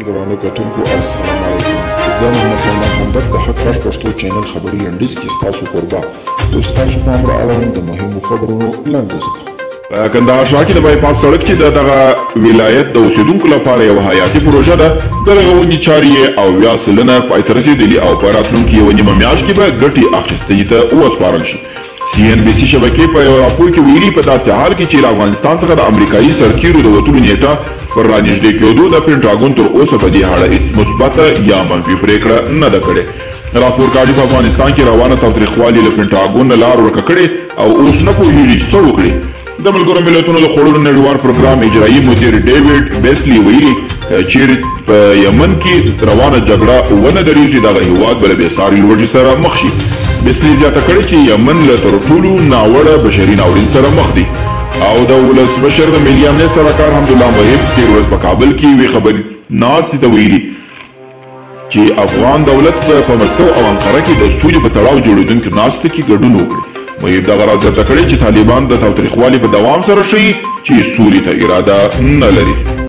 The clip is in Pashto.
درانه کتونکو السلام علیکم. زه محمد سلمان همدرد د حق غږ پښتو چینل خبري لنډیز کې ستاسو کوربه او ستاسو په امر اړوند د مهمو خبرونو لنډیز. په کندهار ښار کې د بایپاس سړک چې دغه ولایت د اوسېدونکو لپاره یوه حیاتي پروژه ده، دغه ونې چارې یې اویا سلنه پای ته رسېدلي او په راتلونکي یوه نیمه میاشت کې به ګټې اخیستنې ته وسپارل شي. CNBC شبکې په یو راپور کې ویلي په داسې حال کې چې له افغانستان څخه د امریکایي سرتیرو د وتلو نیټه پر رانږدې کېدو د پینټاګون تر اوسه په دې اړه هېڅ مثبته یا منفي پرېکړه نه ده کړې. راپور کاږي په افغانستان کې روانه تاوتریخوالي له پینټاګون نه لار ورکه کړې او اوس نه پوهېږي چې څه وکړي. د ملګرو ملتونو د خوړو نړیوال پروګرام اجرایي مدیر ډیوډ بیسلي ویلي چیرې په یمن کې روانه جګړه ونه درېږي دغه هېواد به له بېساري لوږې سره مخ شي. بیسلي زیاته کړې چې یمن له تر ټولو ناوړه بشري ناورین سره مخ دی او د ولسمشر د ملي امنیت سلاکار حمدالله محب تېر ورځ په کابل کې یوې خبري ناستې ته ویلي چې افغان دولت په مسکو او انقره کې د سولې په تړاو جوړېدونکې ناستې کې ګډون وکړي. محب دغه راز زیاته کړې چې طالبان د تاوتریخوالي په دوام سره ښیي چې سولې ته اراده نه لري.